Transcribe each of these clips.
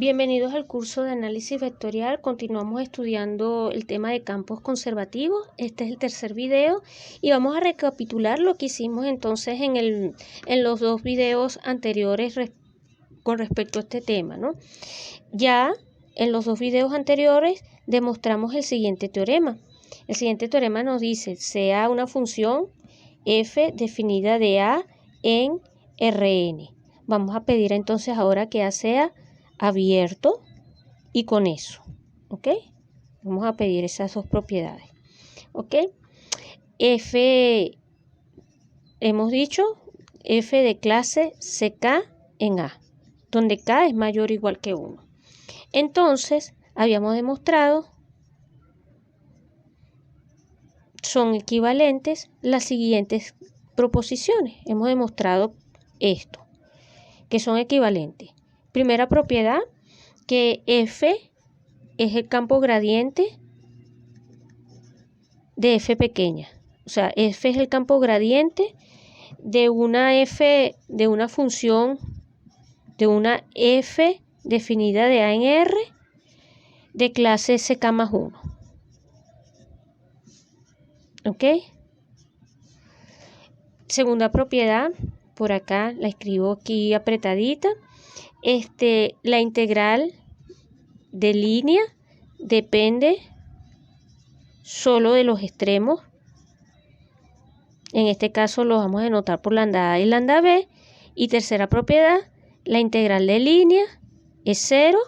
Bienvenidos al curso de análisis vectorial. Continuamos estudiando el tema de campos conservativos. Este es el tercer video y vamos a recapitular lo que hicimos entonces en los dos videos anteriores con respecto a este tema, ¿no? Ya en los dos videos anteriores demostramos el siguiente teorema. El siguiente teorema nos dice, sea una función f definida de A en Rn. Vamos a pedir entonces ahora que A sea abierto y con eso, ¿ok? Vamos a pedir esas dos propiedades, ¿ok? F, hemos dicho, f de clase CK en A, donde K es mayor o igual que 1. Entonces, habíamos demostrado, son equivalentes las siguientes proposiciones. Hemos demostrado esto, que son equivalentes. Primera propiedad, que F es el campo gradiente de F pequeña. O sea, F es el campo gradiente de una F, de una función, de una F definida de A en R de clase CK más 1. ¿Ok? Segunda propiedad, por acá la escribo aquí apretadita. La integral de línea depende solo de los extremos. En este caso lo vamos a denotar por lambda A y lambda B. Y tercera propiedad, la integral de línea es 0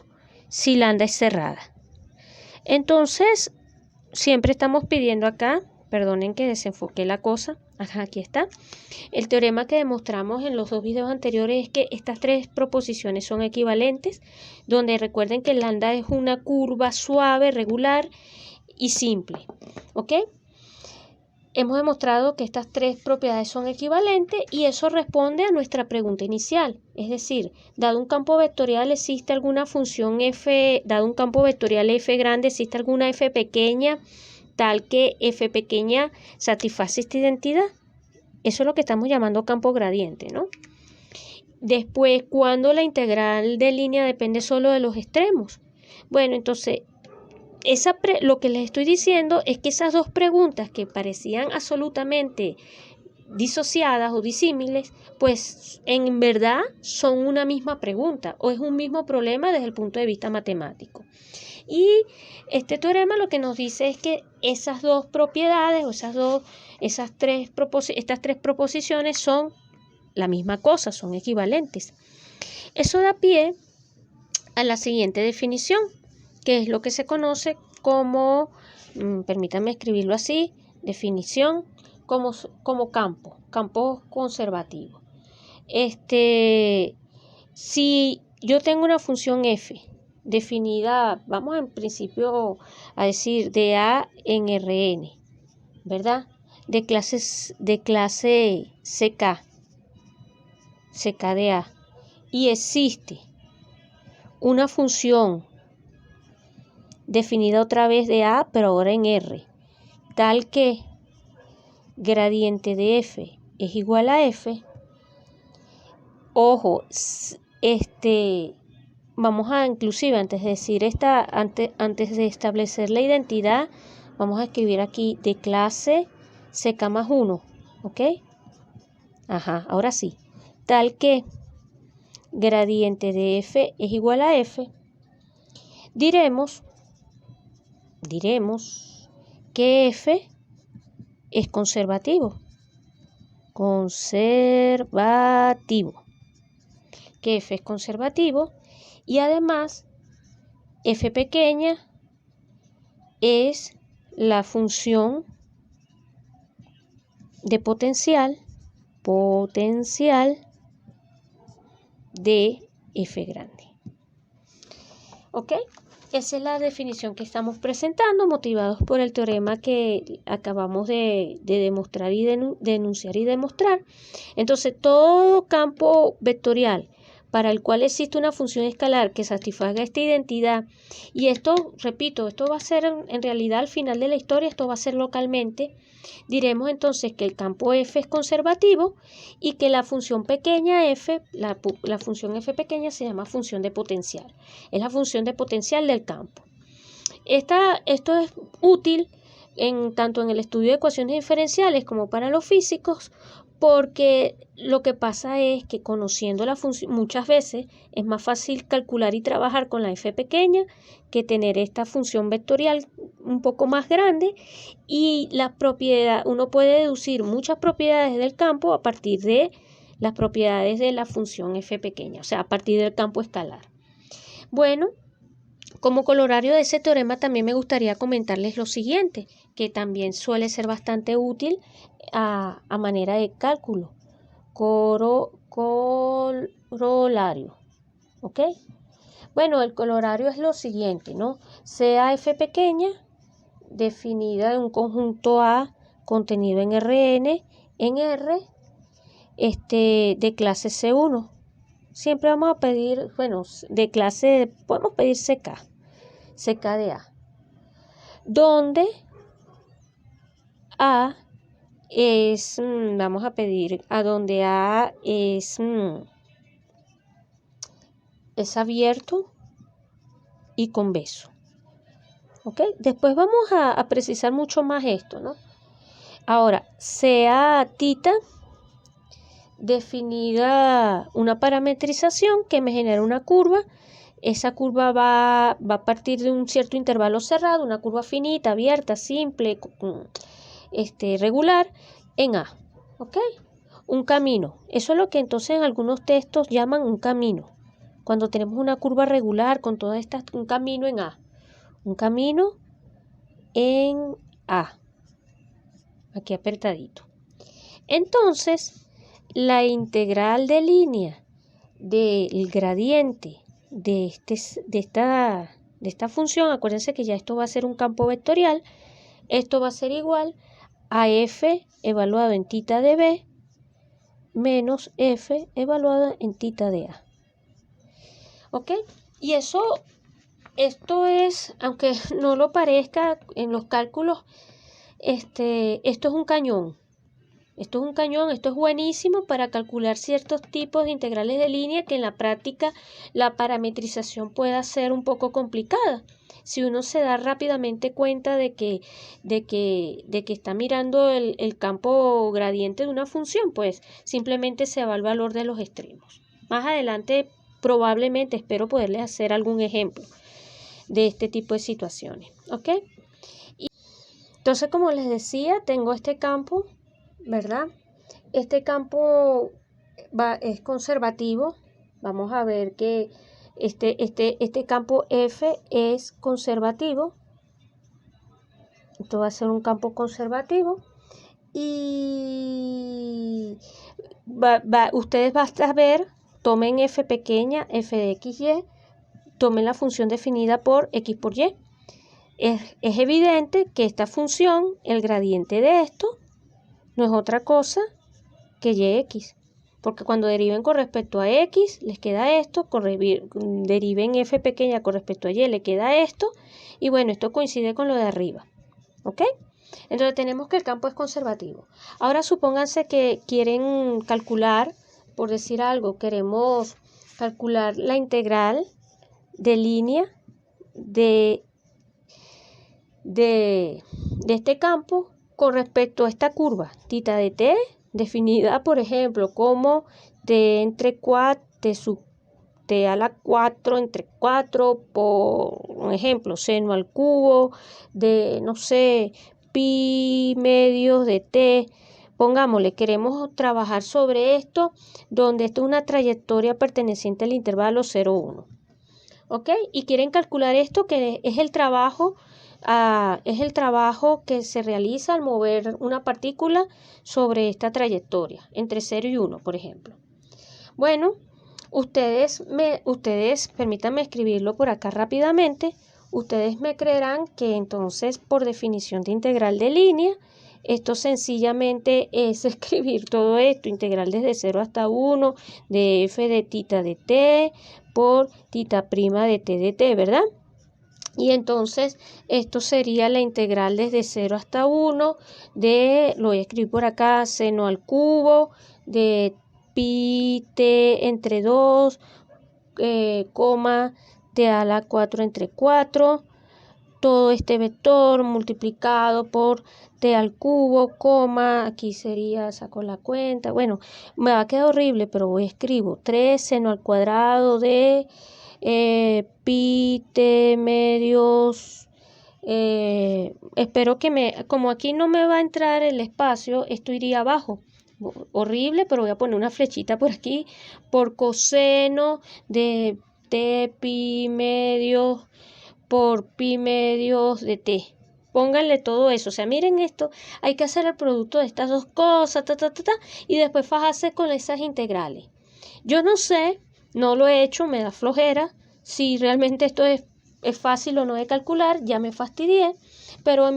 si lambda es cerrada. Entonces, siempre estamos pidiendo acá, perdonen que desenfoqué la cosa, aquí está. El teorema que demostramos en los dos videos anteriores es que estas tres proposiciones son equivalentes, donde recuerden que lambda es una curva suave, regular y simple, ¿ok? Hemos demostrado que estas tres propiedades son equivalentes y eso responde a nuestra pregunta inicial. Es decir, dado un campo vectorial existe alguna función f, dado un campo vectorial f grande, existe alguna f pequeña tal que f pequeña satisface esta identidad. Eso es lo que estamos llamando campo gradiente, ¿no? Después, ¿cuándo la integral de línea depende solo de los extremos? Bueno, entonces lo que les estoy diciendo es que esas dos preguntas que parecían absolutamente disociadas o disímiles, pues en verdad son una misma pregunta o es un mismo problema desde el punto de vista matemático. Y este teorema lo que nos dice es que esas dos propiedades o estas tres proposiciones son la misma cosa, son equivalentes. Eso da pie a la siguiente definición, que es lo que se conoce como, permítanme escribirlo así, definición como campo conservativo. Si yo tengo una función f definida, vamos en principio a decir de A en Rn, ¿verdad? De clase CK de A, y existe una función definida otra vez de A, pero ahora en R, tal que gradiente de F es igual a F. Ojo, vamos a inclusive antes de decir antes de establecer la identidad, vamos a escribir aquí de clase CK más 1, ¿ok? Ahora sí, tal que gradiente de F es igual a F, diremos que F es conservativo. Que F es conservativo y además F pequeña es la función de potencial de F grande. ¿Ok? Esa es la definición que estamos presentando, motivados por el teorema que acabamos de demostrar y denunciar y demostrar. Entonces, todo campo vectorial para el cual existe una función escalar que satisfaga esta identidad, y esto, repito, esto va a ser en realidad al final de la historia, esto va a ser localmente, diremos entonces que el campo f es conservativo y que la función pequeña f, la función f pequeña se llama función de potencial, es la función de potencial del campo. Esto es útil tanto en el estudio de ecuaciones diferenciales como para los físicos, porque lo que pasa es que conociendo la función, muchas veces es más fácil calcular y trabajar con la f pequeña que tener esta función vectorial un poco más grande, y uno puede deducir muchas propiedades del campo a partir de las propiedades de la función f pequeña, o sea, a partir del campo escalar. Bueno, como corolario de ese teorema también me gustaría comentarles lo siguiente, que también suele ser bastante útil a manera de cálculo. Corolario. ¿Ok? Bueno, el corolario es lo siguiente, ¿no? Sea f pequeña, definida en un conjunto A contenido en Rn, en R, de clase C1. Siempre vamos a pedir, bueno, de clase, podemos pedir CK de A, donde A es, vamos a pedir a donde A es abierto y convexo. ¿Ok? Después vamos a precisar mucho más esto, ¿no? Ahora, sea tita definida una parametrización que me genera una curva. Esa curva va a partir de un cierto intervalo cerrado, una curva finita, abierta, simple, regular, en A. ¿Ok? Un camino. Eso es lo que entonces en algunos textos llaman un camino. Cuando tenemos una curva regular con todas estas, un camino en A. Un camino en A. Aquí apretadito. Entonces, la integral de línea del gradiente de esta función, acuérdense que ya esto va a ser un campo vectorial, esto va a ser igual a f evaluado en tita de b menos f evaluado en tita de a. ¿Ok? Y esto es, aunque no lo parezca en los cálculos, esto es un cañón. Esto es buenísimo para calcular ciertos tipos de integrales de línea que en la práctica la parametrización pueda ser un poco complicada. Si uno se da rápidamente cuenta de que está mirando el campo gradiente de una función, pues simplemente se va al valor de los extremos. Más adelante probablemente espero poderles hacer algún ejemplo de este tipo de situaciones. ¿Ok? Entonces, como les decía, tengo este campo, ¿verdad? Este campo es conservativo. Vamos a ver que este campo F es conservativo. Esto va a ser un campo conservativo. Y ustedes van a ver, tomen F pequeña, F de X, Y, tomen la función definida por X por Y. Es evidente que esta función, el gradiente de esto, no es otra cosa que yx, porque cuando deriven con respecto a x, les queda esto, deriven f pequeña con respecto a y, le queda esto, y bueno, esto coincide con lo de arriba. ¿Ok? Entonces tenemos que el campo es conservativo. Ahora supónganse que quieren calcular, por decir algo, queremos calcular la integral de línea de este campo con respecto a esta curva, tita de t, definida, por ejemplo, como t entre 4, t sub t a la 4 entre 4, por un ejemplo, seno al cubo de, no sé, pi medios de t. Pongámosle, queremos trabajar sobre esto, donde esto es una trayectoria perteneciente al intervalo 0, 1. ¿Ok? Y quieren calcular esto, que es el trabajo que se realiza al mover una partícula sobre esta trayectoria, entre 0 y 1, por ejemplo. Bueno, ustedes, permítanme escribirlo por acá rápidamente, ustedes me creerán que entonces, por definición de integral de línea, Esto sencillamente es escribir todo esto, integral desde 0 hasta 1 de f de tita de t por tita prima de t de t, ¿verdad? Y entonces esto sería la integral desde 0 hasta 1 de, lo voy a escribir por acá, seno al cubo de pi t entre 2, coma t a la 4 entre 4, todo este vector multiplicado por t al cubo, coma, aquí sería, saco la cuenta, bueno, me va a quedar horrible, pero escribo 3 seno al cuadrado de pi t medios, espero que como aquí no me va a entrar el espacio, esto iría abajo. Horrible, pero voy a poner una flechita por aquí, por coseno de t pi medios por pi medios de t. Pónganle todo eso, o sea, miren esto, hay que hacer el producto de estas dos cosas, y después fajarse con esas integrales. Yo no sé, no lo he hecho, me da flojera, si realmente esto es fácil o no de calcular, ya me fastidié, pero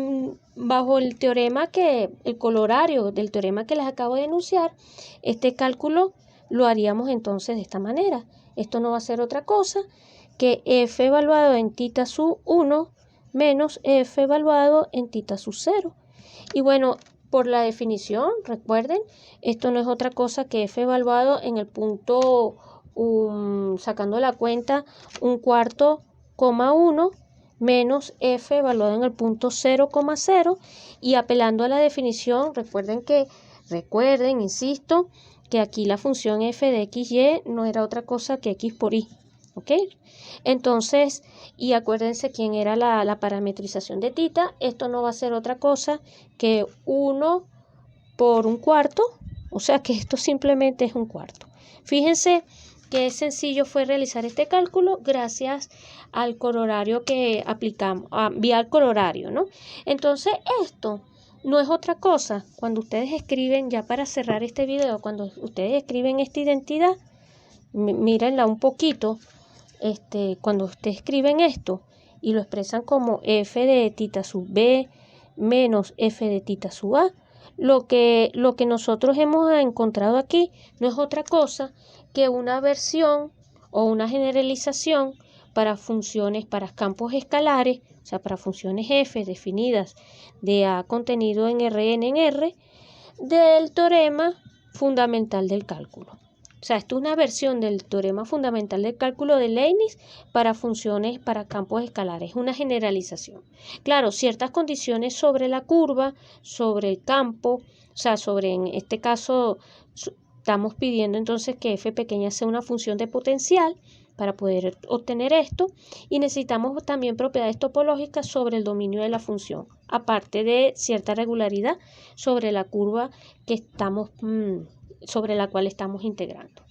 bajo el teorema el colorario del teorema que les acabo de enunciar, este cálculo lo haríamos entonces de esta manera. Esto no va a ser otra cosa que f evaluado en tita sub 1 menos f evaluado en tita sub 0. Y bueno, por la definición, recuerden, esto no es otra cosa que f evaluado en el punto, sacando la cuenta, 1/4, 1 menos f evaluado en el punto 0,0 y apelando a la definición, recuerden, insisto, que aquí la función f de xy no era otra cosa que x por y. ¿Ok? Entonces, y acuérdense quién era la parametrización de tita. Esto no va a ser otra cosa que 1 por 1/4. O sea que esto simplemente es 1/4. Fíjense qué sencillo fue realizar este cálculo gracias al colorario que aplicamos, vía el colorario, ¿no? Entonces, esto no es otra cosa. Cuando ustedes escriben, ya para cerrar este video, cuando ustedes escriben esta identidad, mírenla un poquito. Cuando ustedes escriben esto y lo expresan como f de tita sub b menos f de tita sub a, lo que nosotros hemos encontrado aquí no es otra cosa que una versión o una generalización para funciones, para campos escalares, o sea, para funciones f definidas de a contenido en Rn en R, del teorema fundamental del cálculo. O sea, esto es una versión del teorema fundamental del cálculo de Leibniz para funciones, para campos escalares, una generalización. Claro, ciertas condiciones sobre la curva, sobre el campo, o sea, en este caso estamos pidiendo entonces que f pequeña sea una función de potencial para poder obtener esto y necesitamos también propiedades topológicas sobre el dominio de la función, aparte de cierta regularidad sobre la curva que sobre la cual estamos integrando.